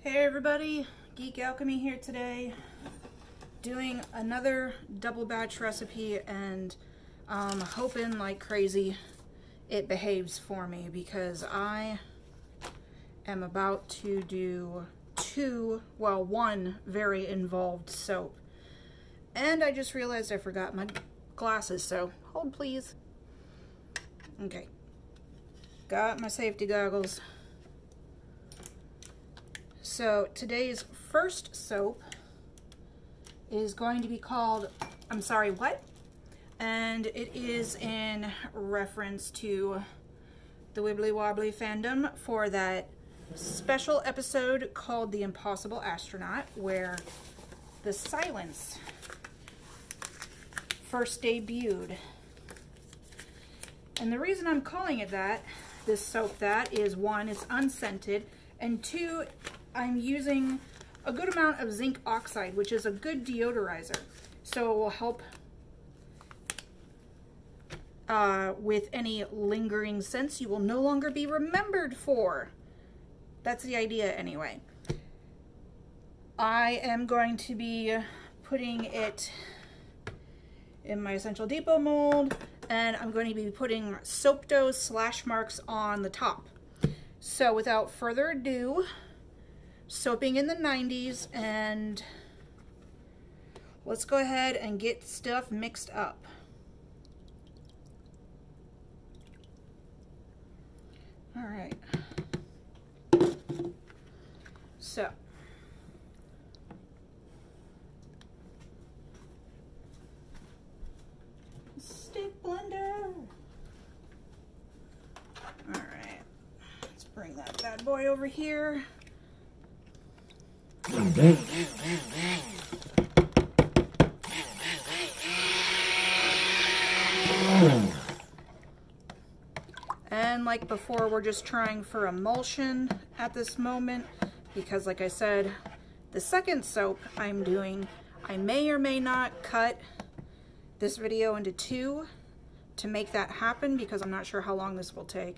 Hey everybody, Geek Alchemy here today, doing another double batch recipe, and hoping like crazy it behaves for me, because I am about to do one very involved soap. And I just realized I forgot my glasses, so hold please. Okay, got my safety goggles. So today's first soap is going to be called, I'm sorry, what? And it is in reference to the Wibbly-Wobbly fandom for that special episode called The Impossible Astronaut, where the silence first debuted. And the reason I'm calling it that, this soap that, is one, it's unscented, and two, I'm using a good amount of zinc oxide, which is a good deodorizer. So it will help with any lingering scents you will no longer be remembered for. That's the idea anyway. I am going to be putting it in my Essential Depot mold, and I'm going to be putting soap dough slash marks on the top. So without further ado, soaping in the 90s, and let's go ahead and get stuff mixed up. All right. So stick blender. All right. Let's bring that bad boy over here. And like before, we're just trying for emulsion at this moment, because like I said, the second soap I'm doing, I may or may not cut this video into two to make that happen, because I'm not sure how long this will take.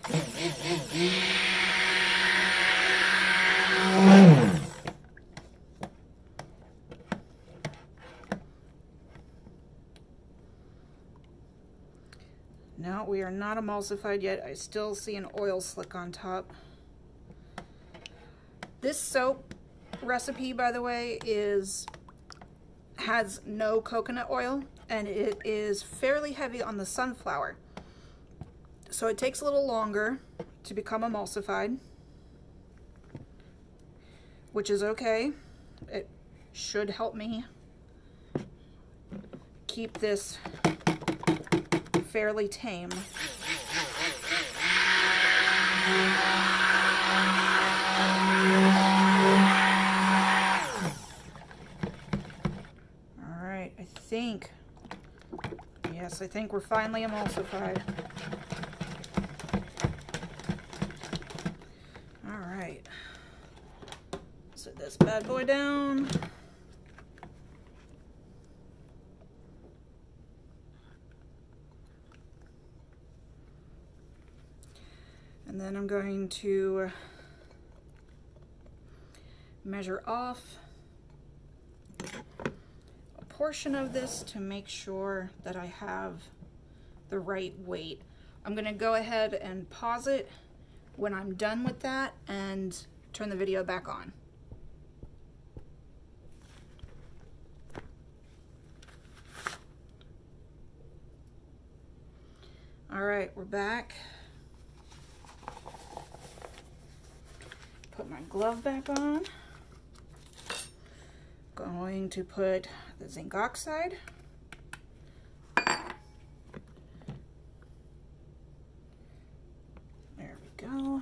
No, we are not emulsified yet. I still see an oil slick on top. This soap recipe, by the way, has no coconut oil, and it is fairly heavy on the sunflower. So it takes a little longer to become emulsified, which is okay. It should help me keep this fairly tame. All right, I think we're finally emulsified. All right, set this bad boy down. And then I'm going to measure off a portion of this to make sure that I have the right weight. I'm going to go ahead and pause it when I'm done with that and turn the video back on. All right, we're back. Put my glove back on. Going to put the zinc oxide. There we go.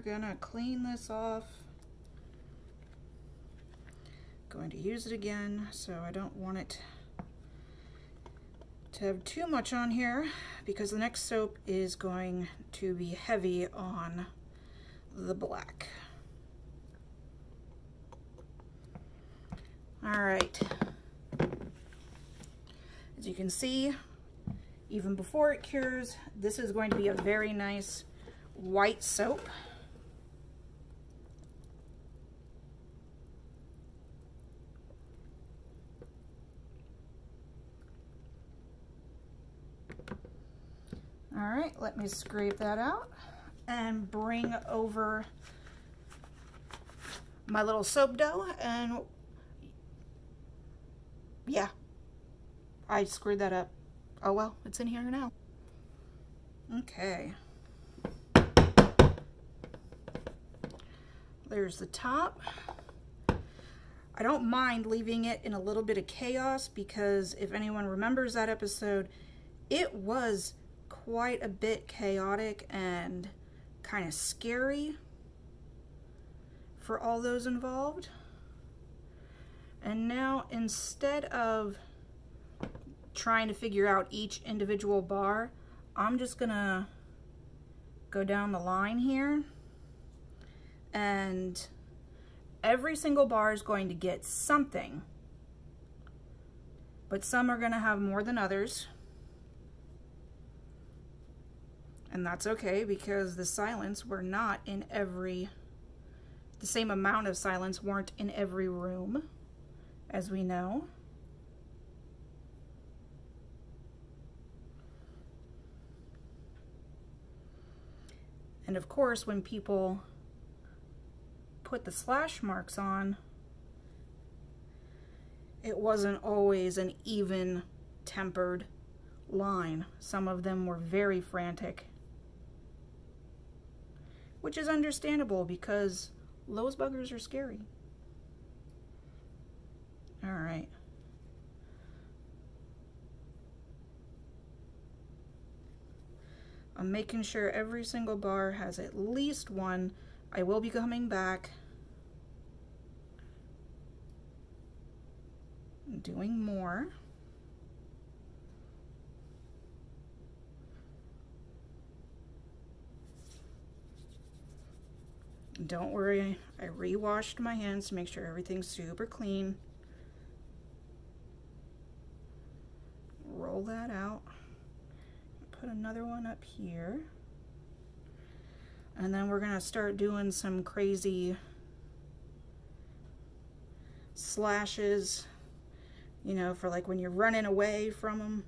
gonna clean this off. Going to use it again, so I don't want it to have too much on here because the next soap is going to be heavy on the black. All right. As you can see, even before it cures, this is going to be a very nice white soap. All right, let me scrape that out and bring over my little soap dough, and yeah, I screwed that up. Oh well, it's in here now. Okay. There's the top. I don't mind leaving it in a little bit of chaos because if anyone remembers that episode, it was quite a bit chaotic and kind of scary for all those involved. And now, instead of trying to figure out each individual bar, I'm just gonna go down the line here, and every single bar is going to get something, but some are gonna have more than others. And that's okay because the silence were not in every, the same amount of silence weren't in every room, as we know. And of course, when people put the slash marks on, it wasn't always an even tempered line. Some of them were very frantic, which is understandable because those buggers are scary. All right. I'm making sure every single bar has at least one. I will be coming back and doing more. Don't worry, I re-washed my hands to make sure everything's super clean. Roll that out. Put another one up here. And then we're gonna start doing some crazy slashes, you know, for like when you're running away from them.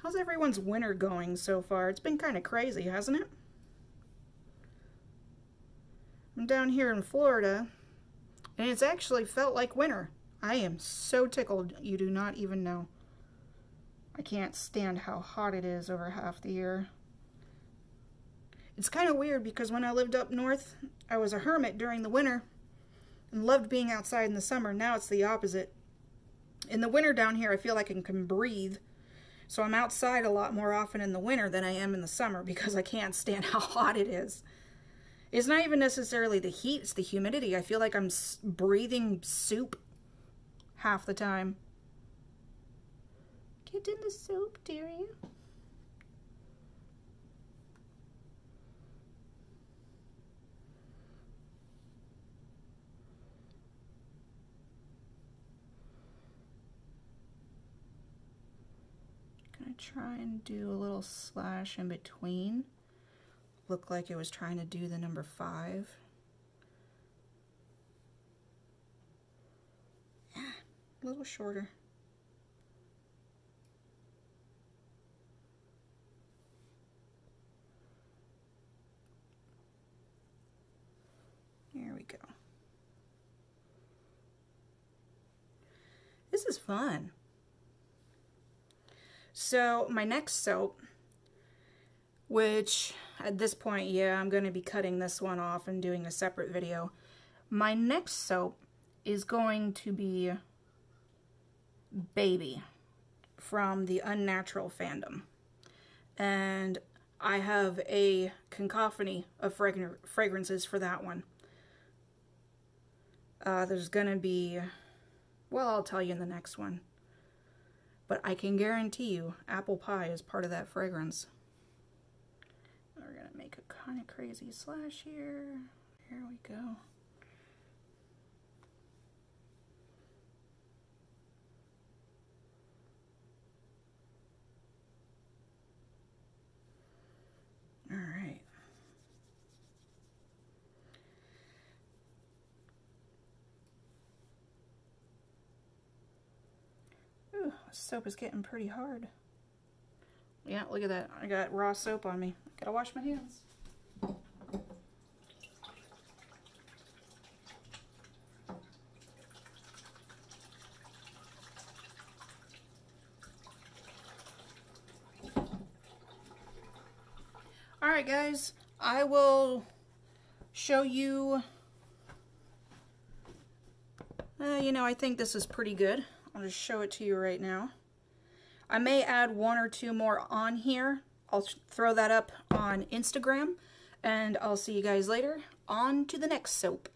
How's everyone's winter going so far? It's been kind of crazy, hasn't it? I'm down here in Florida, and it's actually felt like winter. I am so tickled, you do not even know. I can't stand how hot it is over half the year. It's kind of weird because when I lived up north, I was a hermit during the winter and loved being outside in the summer. Now it's the opposite. In the winter down here, I feel like I can breathe. So I'm outside a lot more often in the winter than I am in the summer because I can't stand how hot it is. It's not even necessarily the heat, it's the humidity. I feel like I'm breathing soup half the time. Get in the soup, dearie. Try and do a little slash in between. Looked like it was trying to do the number 5. Yeah, a little shorter. There we go. This is fun. So my next soap, which at this point, yeah, I'm going to be cutting this one off and doing a separate video. My next soap is going to be Baby from the Unnatural fandom. And I have a cacophony of fragrances for that one. There's going to be, well, I'll tell you in the next one. But I can guarantee you apple pie is part of that fragrance. We're going to make a kind of crazy slash here. Here we go. All right. Ooh, this soap is getting pretty hard. Yeah, look at that. I got raw soap on me. Gotta wash my hands. Alright guys, I will show you, you know, I think this is pretty good. I'll just show it to you right now. I may add one or two more on here. I'll throw that up on Instagram, and I'll see you guys later. On to the next soap.